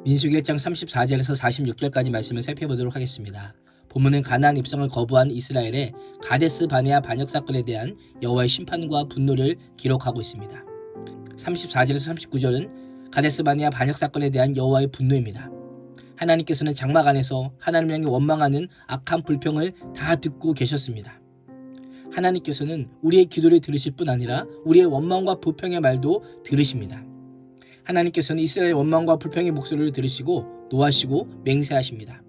민수기 1장 34절에서 46절까지 말씀을 살펴보도록 하겠습니다. 본문은 가나안 입성을 거부한 이스라엘의 가데스 바네아 반역 사건에 대한 여호와의 심판과 분노를 기록하고 있습니다. 34절에서 39절은 가데스 바네아 반역 사건에 대한 여호와의 분노입니다. 하나님께서는 장막 안에서 하나님을 향해 원망하는 악한 불평을 다 듣고 계셨습니다. 하나님께서는 우리의 기도를 들으실 뿐 아니라 우리의 원망과 불평의 말도 들으십니다. 하나님께서는 이스라엘의 원망과 불평의 목소리를 들으시고 노하시고 맹세하십니다.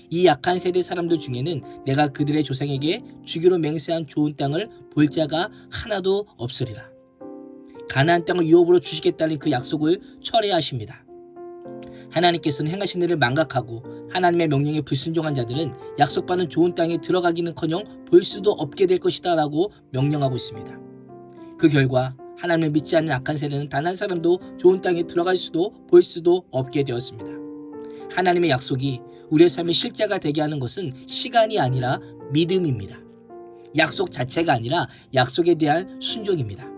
이 약한 세대 사람들 중에는 내가 그들의 조상에게 주기로 맹세한 좋은 땅을 볼 자가 하나도 없으리라. 가나안 땅을 유업으로 주시겠다는 그 약속을 철회하십니다. 하나님께서는 행하신 일을 망각하고 하나님의 명령에 불순종한 자들은 약속받은 좋은 땅에 들어가기는커녕 볼 수도 없게 될 것이다 라고 명령하고 있습니다. 그 결과 하나님을 믿지 않는 악한 세대는 단 한 사람도 좋은 땅에 들어갈 수도 볼 수도 없게 되었습니다. 하나님의 약속이 우리의 삶의 실제가 되게 하는 것은 시간이 아니라 믿음입니다. 약속 자체가 아니라 약속에 대한 순종입니다.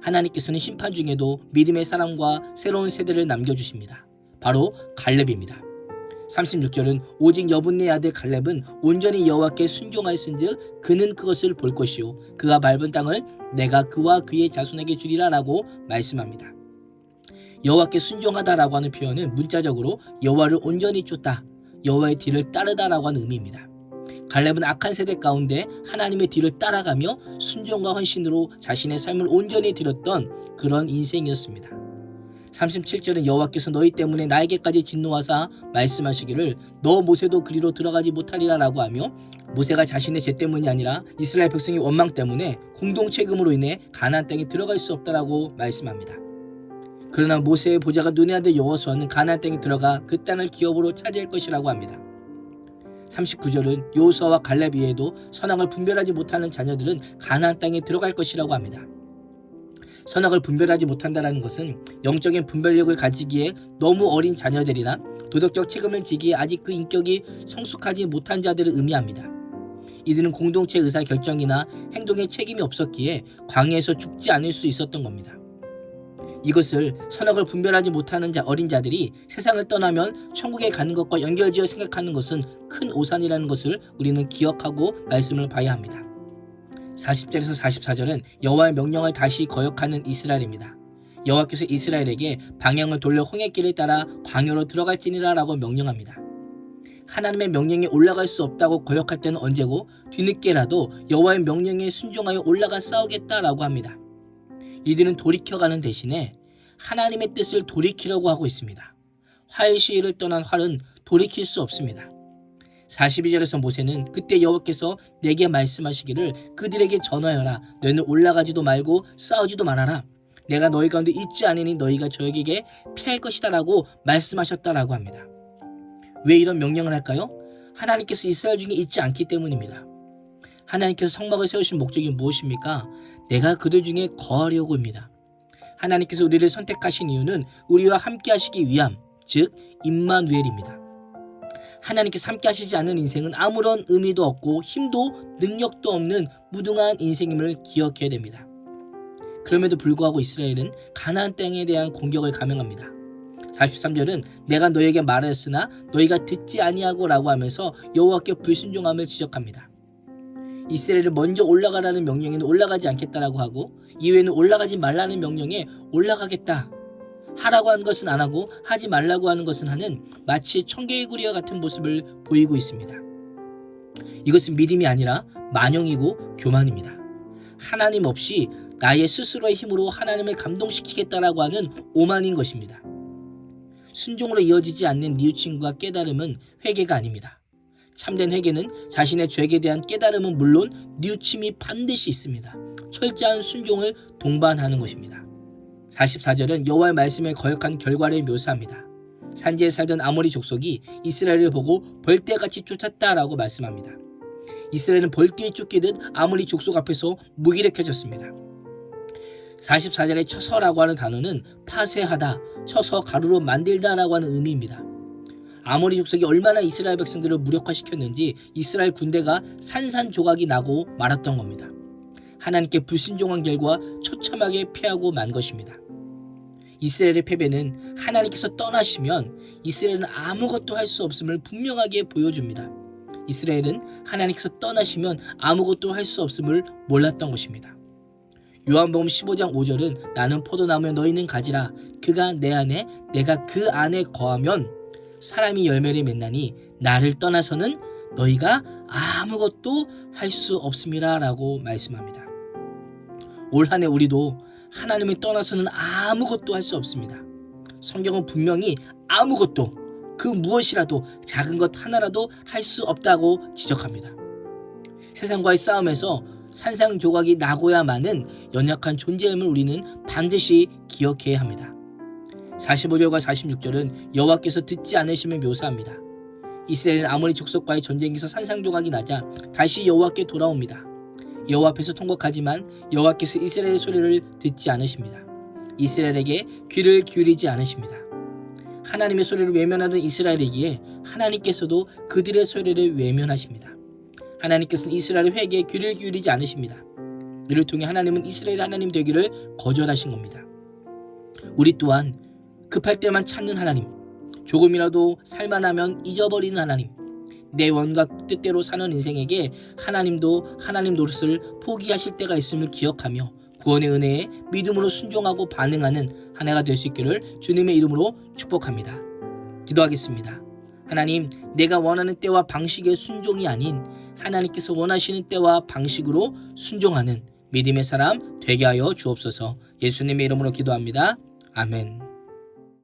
하나님께서는 심판 중에도 믿음의 사람과 새로운 세대를 남겨주십니다. 바로 갈렙입니다. 36절은 오직 여분네 아들 갈렙은 온전히 여호와께 순종하였은즉 그는 그것을 볼 것이요 그가 밟은 땅을 내가 그와 그의 자손에게 주리라 라고 말씀합니다. 여호와께 순종하다라고 하는 표현은 문자적으로 여호와를 온전히 쫓다, 여호와의 뒤를 따르다라고 하는 의미입니다. 갈렙은 악한 세대 가운데 하나님의 뒤를 따라가며 순종과 헌신으로 자신의 삶을 온전히 드렸던 그런 인생이었습니다. 37절은 여호와께서 너희 때문에 나에게까지 진노하사 말씀하시기를 너 모세도 그리로 들어가지 못하리라 라고 하며 모세가 자신의 죄 때문이 아니라 이스라엘 백성의 원망 때문에 공동체금으로 인해 가나안 땅에 들어갈 수 없다라고 말씀합니다. 그러나 모세의 보좌가 눈의 아들 여호수아는 가나안 땅에 들어가 그 땅을 기업으로 차지할 것이라고 합니다. 39절은 여호수아와 갈렙 외에도 선악을 분별하지 못하는 자녀들은 가나안 땅에 들어갈 것이라고 합니다. 선악을 분별하지 못한다는 것은 영적인 분별력을 가지기에 너무 어린 자녀들이나 도덕적 책임을 지기에 아직 그 인격이 성숙하지 못한 자들을 의미합니다. 이들은 공동체 의사 결정이나 행동에 책임이 없었기에 광야에서 죽지 않을 수 있었던 겁니다. 이것을 선악을 분별하지 못하는 어린 자들이 세상을 떠나면 천국에 가는 것과 연결지어 생각하는 것은 큰 오산이라는 것을 우리는 기억하고 말씀을 봐야 합니다. 40절에서 44절은 여호와의 명령을 다시 거역하는 이스라엘입니다. 여호와께서 이스라엘에게 방향을 돌려 홍해길을 따라 광야로 들어갈지니라 라고 명령합니다. 하나님의 명령에 올라갈 수 없다고 거역할 때는 언제고 뒤늦게라도 여호와의 명령에 순종하여 올라가 싸우겠다라고 합니다. 이들은 돌이켜가는 대신에 하나님의 뜻을 돌이키려고 하고 있습니다. 활 시위를 떠난 활은 돌이킬 수 없습니다. 42절에서 모세는 그때 여호와께서 내게 말씀하시기를 그들에게 전하여라. 너희는 올라가지도 말고 싸우지도 말아라. 내가 너희 가운데 있지 않으니 너희가 저에게 피할 것이다 라고 말씀하셨다라고 합니다. 왜 이런 명령을 할까요? 하나님께서 이스라엘 중에 있지 않기 때문입니다. 하나님께서 성막을 세우신 목적이 무엇입니까? 내가 그들 중에 거하려고입니다. 하나님께서 우리를 선택하신 이유는 우리와 함께 하시기 위함, 즉 임마누엘입니다. 하나님께서 함께 하시지 않는 인생은 아무런 의미도 없고 힘도 능력도 없는 무등한 인생임을 기억해야 됩니다. 그럼에도 불구하고 이스라엘은 가나안 땅에 대한 공격을 감행합니다. 43절은 내가 너에게 말하였으나 너희가 듣지 아니하고 라고 하면서 여호와께 불순종함을 지적합니다. 이스라엘을 먼저 올라가라는 명령에는 올라가지 않겠다라고 하고 이후에는 올라가지 말라는 명령에 올라가겠다. 하라고 하는 것은 안 하고 하지 말라고 하는 것은 하는 마치 청개구리와 같은 모습을 보이고 있습니다. 이것은 믿음이 아니라 만영이고 교만입니다. 하나님 없이 나의 스스로의 힘으로 하나님을 감동시키겠다라고 하는 오만인 것입니다. 순종으로 이어지지 않는 뉘우침과 깨달음은 회개가 아닙니다. 참된 회개는 자신의 죄에 대한 깨달음은 물론 뉘우침이 반드시 있습니다. 철저한 순종을 동반하는 것입니다. 44절은 여호와의 말씀에 거역한 결과를 묘사합니다. 산지에 살던 아모리 족속이 이스라엘을 보고 벌떼같이 쫓았다라고 말씀합니다. 이스라엘은 벌떼에 쫓기듯 아모리 족속 앞에서 무기력해졌습니다. 44절의 쳐서라고 하는 단어는 파쇄하다, 쳐서 가루로 만들다라고 하는 의미입니다. 아모리 족속이 얼마나 이스라엘 백성들을 무력화시켰는지 이스라엘 군대가 산산조각이 나고 말았던 겁니다. 하나님께 불순종한 결과 처참하게 패하고 만 것입니다. 이스라엘의 패배는 하나님께서 떠나시면 이스라엘은 아무것도 할 수 없음을 분명하게 보여줍니다. 이스라엘은 하나님께서 떠나시면 아무것도 할 수 없음을 몰랐던 것입니다. 요한복음 15장 5절은 나는 포도나무에 너희는 가지라 그가 내 안에 내가 그 안에 거하면 사람이 열매를 맺나니 나를 떠나서는 너희가 아무것도 할 수 없음이라 라고 말씀합니다. 올 한 해 우리도 하나님을 떠나서는 아무것도 할 수 없습니다. 성경은 분명히 아무것도 그 무엇이라도 작은 것 하나라도 할 수 없다고 지적합니다. 세상과의 싸움에서 산산조각이 나고야만은 연약한 존재임을 우리는 반드시 기억해야 합니다. 45절과 46절은 여호와께서 듣지 않으심을 묘사합니다. 이스라엘은 아모리 족속과의 전쟁에서 산산조각이 나자 다시 여호와께 돌아옵니다. 여호와 앞에서 통곡하지만 여호와께서 이스라엘의 소리를 듣지 않으십니다. 이스라엘에게 귀를 기울이지 않으십니다. 하나님의 소리를 외면하던 이스라엘이기에 하나님께서도 그들의 소리를 외면하십니다. 하나님께서는 이스라엘의 회개에 귀를 기울이지 않으십니다. 이를 통해 하나님은 이스라엘 하나님 되기를 거절하신 겁니다. 우리 또한 급할 때만 찾는 하나님, 조금이라도 살만하면 잊어버리는 하나님, 내 원과 뜻대로 사는 인생에게 하나님도 하나님 노릇을 포기하실 때가 있음을 기억하며 구원의 은혜에 믿음으로 순종하고 반응하는 한 해가 될 수 있기를 주님의 이름으로 축복합니다. 기도하겠습니다. 하나님, 내가 원하는 때와 방식의 순종이 아닌 하나님께서 원하시는 때와 방식으로 순종하는 믿음의 사람 되게 하여 주옵소서. 예수님의 이름으로 기도합니다. 아멘.